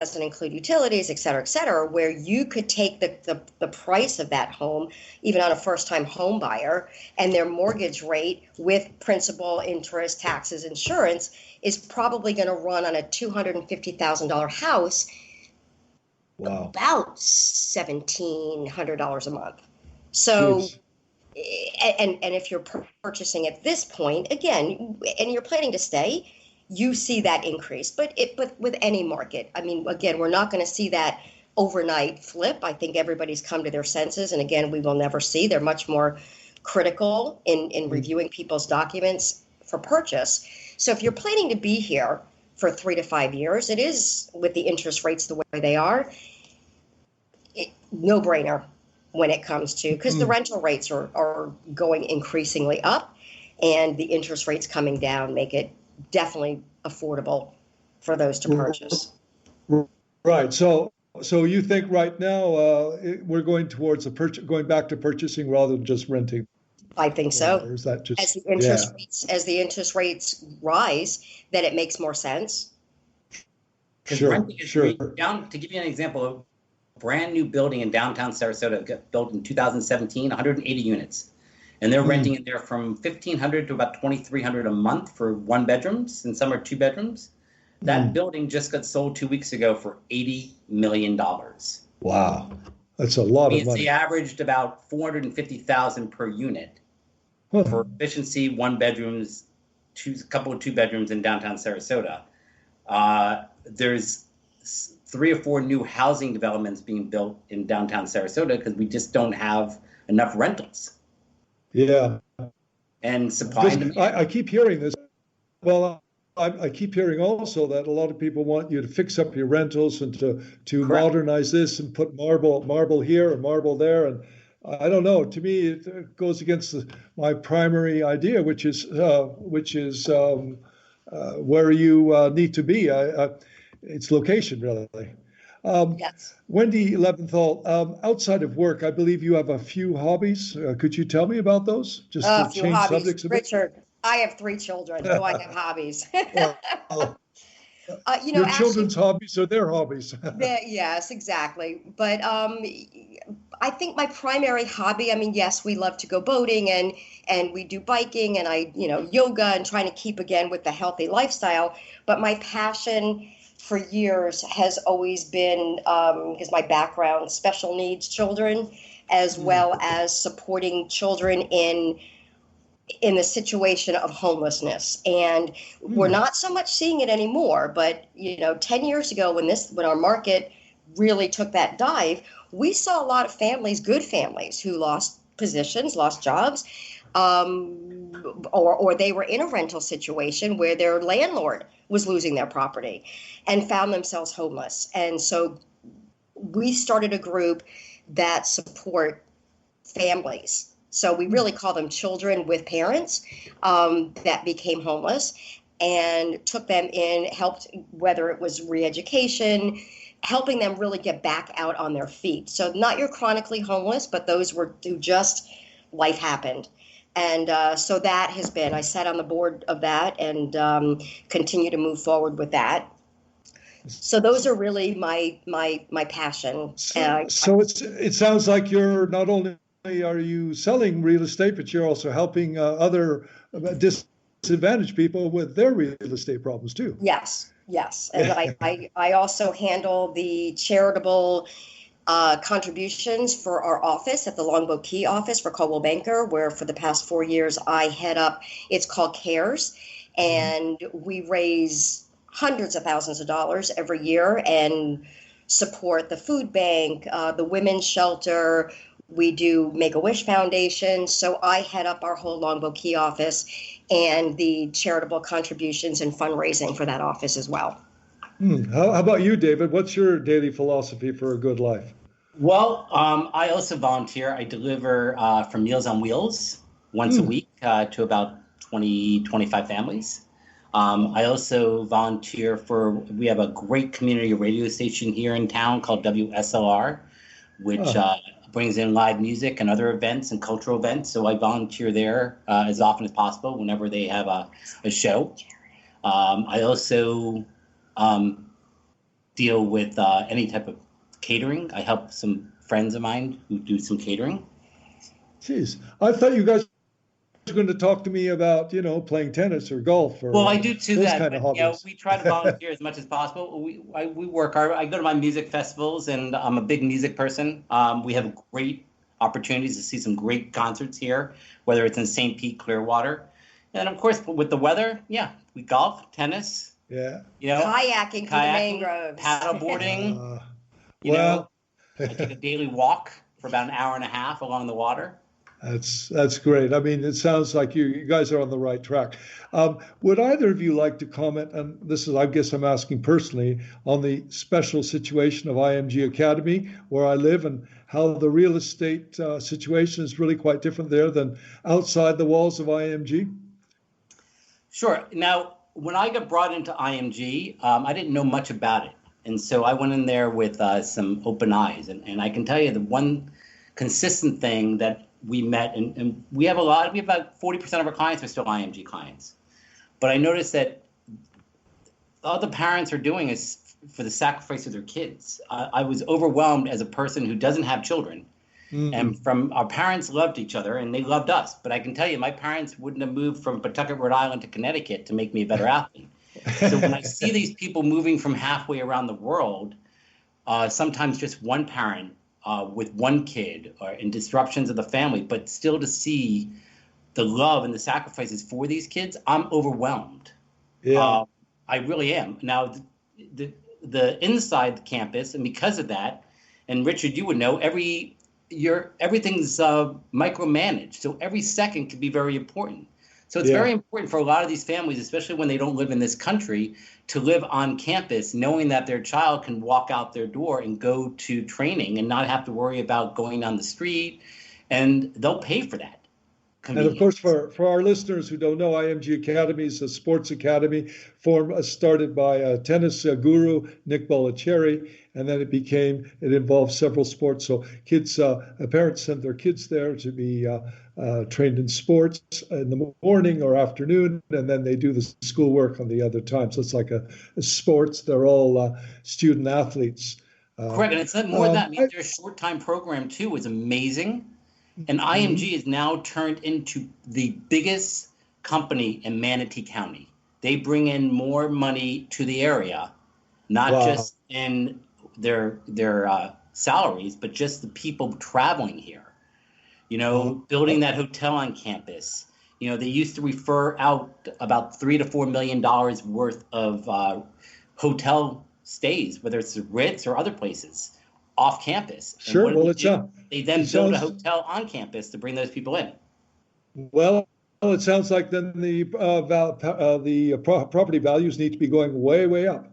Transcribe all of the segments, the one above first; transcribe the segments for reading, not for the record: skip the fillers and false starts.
doesn't include utilities, et cetera, where you could take the price of that home, even on a first-time home buyer, and their mortgage rate with principal, interest, taxes, insurance is probably going to run on a $250,000 house about $1,700 a month. So, Jeez. and if you're purchasing at this point, again, and you're planning to stay, you see that increase. But with any market, I mean, again, we're not going to see that overnight flip. I think everybody's come to their senses, and again, we will never see. They're much more critical in reviewing people's documents for purchase. So if you're planning to be here for 3 to 5 years, it is, with the interest rates the way they are, no brainer when it comes to, because the rental rates are going increasingly up, and the interest rates coming down make it definitely affordable for those to purchase. Right. So you think right now we're going towards going back to purchasing rather than just renting? I think so. Or is that just as the interest rates rise, then it makes more sense. Renting is down. To give you an example, a brand new building in downtown Sarasota got built in 2017, 180 units. And they're renting in there from $1,500 to about $2,300 a month for 1 bedrooms, and some are 2 bedrooms. That building just got sold 2 weeks ago for $80 million. Wow, that's a lot of money. They averaged about $450,000 per unit for efficiency, 1 bedrooms, a couple of 2 bedrooms in downtown Sarasota. There's 3 or 4 new housing developments being built in downtown Sarasota because we just don't have enough rentals. Yeah. And supply and demand. I keep hearing this. Well, I keep hearing also that a lot of people want you to fix up your rentals and to modernize this and put marble here and marble there. And I don't know. To me, it goes against my primary idea, which is where you need to be. It's location, really. Yes. Wendy Leventhal, outside of work, I believe you have a few hobbies. Could you tell me about those? Just to change subjects a bit. Richard, I have 3 children, so I have hobbies. Your children's hobbies are their hobbies. Yes, exactly. But I think my primary hobby, I mean, yes, we love to go boating and we do biking and yoga and trying to keep again with the healthy lifestyle. But my passion for years has always been, because my background, special needs children, as well as supporting children in the situation of homelessness. And we're not so much seeing it anymore, but 10 years ago when our market really took that dive, we saw a lot of families, good families, who lost positions, lost jobs, or they were in a rental situation where their landlord was losing their property and found themselves homeless. And so we started a group that support families. So we really call them children with parents that became homeless, and took them in, helped, whether it was re-education, helping them really get back out on their feet. So not your chronically homeless, but those who just life happened. And so that has been, I sat on the board of that and continue to move forward with that. So those are really my passion. So it sounds like you're not only are you selling real estate, but you're also helping other disadvantaged people with their real estate problems too. Yes. And I also handle the charitable contributions for our office at the Longboat Key office for Coldwell Banker, where for the past 4 years I head up, it's called CARES, and we raise hundreds of thousands of dollars every year and support the food bank, the women's shelter. We do Make-A-Wish Foundation. So I head up our whole Longboat Key office and the charitable contributions and fundraising for that office as well. How about you, David? What's your daily philosophy for a good life? Well, I also volunteer. I deliver from Meals on Wheels once a week to about 25 families. I also volunteer we have a great community radio station here in town called WSLR, which brings in live music and other events and cultural events. So I volunteer there as often as possible whenever they have a show. I also deal with any type of catering. I help some friends of mine who do some catering. Jeez, I thought you guys were going to talk to me about, playing tennis or golf or Well, I do too those that, kind but of hobbies. we try to volunteer as much as possible. We work hard. I go to my music festivals, and I'm a big music person. We have great opportunities to see some great concerts here, whether it's in St. Pete, Clearwater, and of course with the weather, we golf, tennis, Yeah. Kayaking through the mangroves. paddleboarding. Well, I take a daily walk for about an hour and a half along the water. That's great. I mean, it sounds like you guys are on the right track. Would either of you like to comment? And this is, I guess, I'm asking personally on the special situation of IMG Academy, where I live, and how the real estate situation is really quite different there than outside the walls of IMG. Sure. Now, when I got brought into IMG, I didn't know much about it, and so I went in there with some open eyes. And I can tell you the one consistent thing that we met, and we have about 40% of our clients are still IMG clients. But I noticed that all the parents are doing is for the sacrifice of their kids. I was overwhelmed as a person who doesn't have children. Mm-hmm. And from our parents loved each other and they loved us. But I can tell you, my parents wouldn't have moved from Pawtucket, Rhode Island to Connecticut to make me a better athlete. So when I see these people moving from halfway around the world, sometimes just one parent, with one kid or in disruptions of the family, but still to see the love and the sacrifices for these kids, I'm overwhelmed. Yeah, I really am. Now, the inside the campus, and because of that, and Richard, you would know, everything's micromanaged, so every second can be very important. So it's very important for a lot of these families, especially when they don't live in this country, to live on campus, knowing that their child can walk out their door and go to training and not have to worry about going down the street, and they'll pay for that. And of course, for our listeners who don't know, IMG Academy is a sports academy started by tennis guru Nick Bollettieri, and then it involved several sports. So parents send their kids there to be trained in sports in the morning or afternoon, and then they do the schoolwork on the other time. So it's like a sports. They're all student athletes. Correct, and it's not more than that. I mean, their short time program too is amazing. And IMG is now turned into the biggest company in Manatee County. They bring in more money to the area, not just in their salaries, but just the people traveling here. Building that hotel on campus. They used to refer out about $3 to $4 million worth of hotel stays, whether it's the Ritz or other places, off campus. Sure. Well, they then build a hotel on campus to bring those people in. Well, it sounds like then the property values need to be going way, way up.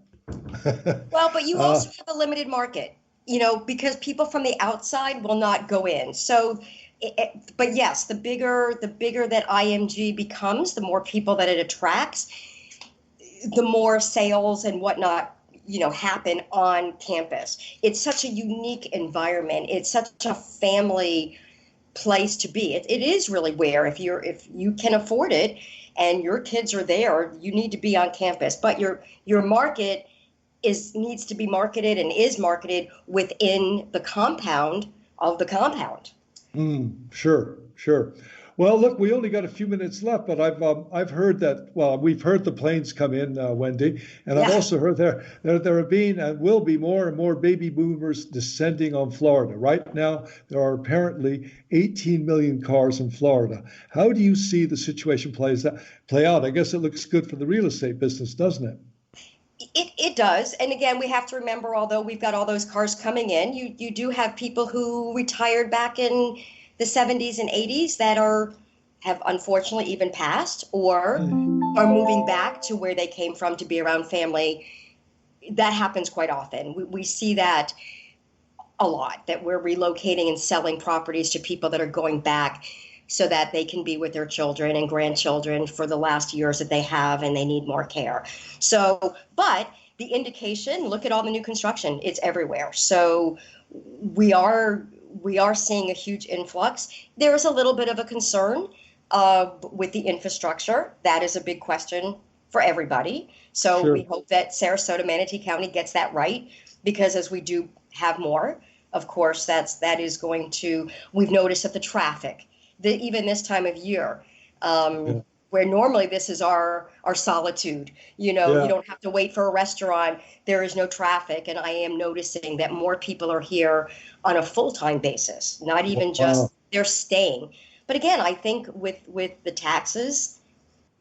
Well, but you also have a limited market, because people from the outside will not go in. So, but yes, the bigger that IMG becomes, the more people that it attracts, the more sales and whatnot happen on campus. It's such a unique environment. It's such a family place to be. It is really where if you can afford it and your kids are there, you need to be on campus. But your market needs to be marketed and is marketed within the compound of the compound. Sure. Well, look, we only got a few minutes left, but I've heard that. Well, we've heard the planes come in, Wendy, and I've also heard there have been and will be more and more baby boomers descending on Florida. Right now, there are apparently 18 million cars in Florida. How do you see the situation play out? I guess it looks good for the real estate business, doesn't it? It does. And again, we have to remember, although we've got all those cars coming in, you do have people who retired back in the 70s and 80s that have unfortunately even passed or are moving back to where they came from to be around family. That happens quite often. We see that a lot, that we're relocating and selling properties to people that are going back so that they can be with their children and grandchildren for the last years that they have and they need more care. So, but the indication, look at all the new construction, it's everywhere. So we are seeing a huge influx. There is a little bit of a concern with the infrastructure. That is a big question for everybody. So Sure. we hope that Sarasota, Manatee County gets that right, because as we do have more, of course, that is going to, we've noticed that the traffic, even this time of year, Yeah. where normally this is our solitude, you Yeah. don't have to wait for a restaurant, there is no traffic, and I am noticing that more people are here on a full-time basis, not even Wow. just they're staying. But again, I think with the taxes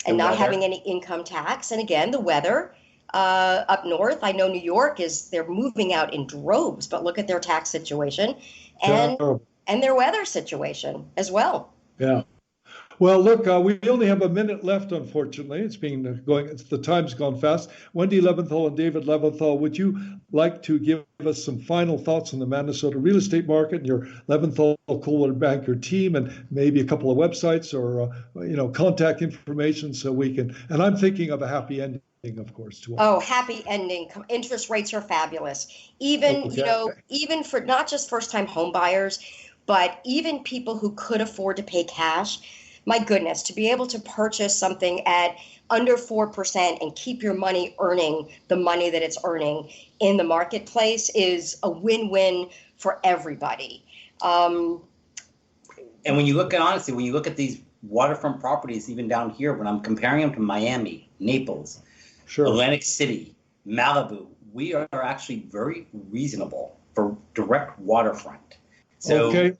and The not weather. having any income tax, and again, the weather up north, I know New York they're moving out in droves, but look at their tax situation and Terrible. their weather situation as well. Yeah. Well, look, we only have a minute left, unfortunately. It's been the time's gone fast. Wendy Leventhal and David Leventhal, would you like to give us some final thoughts on the MANASOTA real estate market and your Leventhal Coldwell Banker team, and maybe a couple of websites or, contact information so we can, and I'm thinking of a happy ending, of course, to all. Oh, happy ending. Interest rates are fabulous. Even, Okay. even for not just first-time home buyers, but even people who could afford to pay cash. My goodness, to be able to purchase something at under 4% and keep your money earning the money that it's earning in the marketplace is a win-win for everybody. And when you look at these waterfront properties, even down here, when I'm comparing them to Miami, Naples, Sure. Atlantic City, Malibu, we are actually very reasonable for direct waterfront. So, Okay.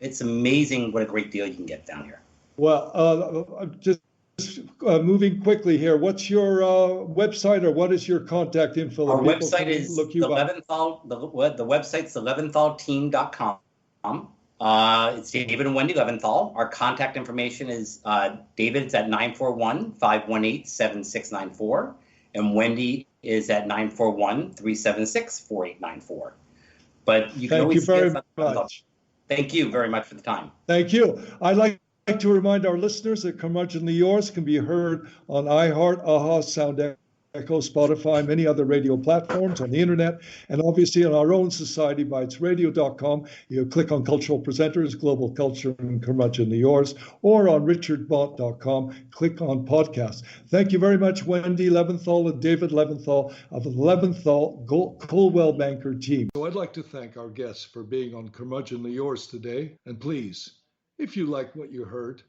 it's amazing what a great deal you can get down here. Well, just moving quickly here, what's your website, or what is your contact info? Our website is the website's leventhalteam.com. It's David and Wendy Leventhal. Our contact information is David's at 941-518-7694, and Wendy is at 941-376-4894. But you can Thank always you very much. Thank you very much for the time. Thank you. I'd like to remind our listeners that Curmudgeonly Yours can be heard on iHeart, AHA, Sound Echo, Spotify, many other radio platforms, on the internet, and obviously on our own societybitesradio.com. You click on Cultural Presenters, Global Culture, and Curmudgeonly Yours, or on richardbont.com, click on Podcasts. Thank you very much, Wendy Leventhal and David Leventhal of the Leventhal Coldwell Banker team. So I'd like to thank our guests for being on Curmudgeonly Yours today. And please, if you like what you heard,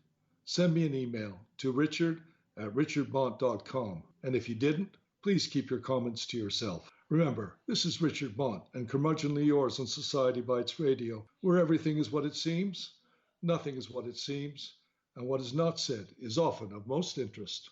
send me an email to richard@richardbont.com. And if you didn't, please keep your comments to yourself. Remember, this is Richard Bont and Curmudgeonly Yours on Society Bites Radio, where everything is what it seems, nothing is what it seems, and what is not said is often of most interest.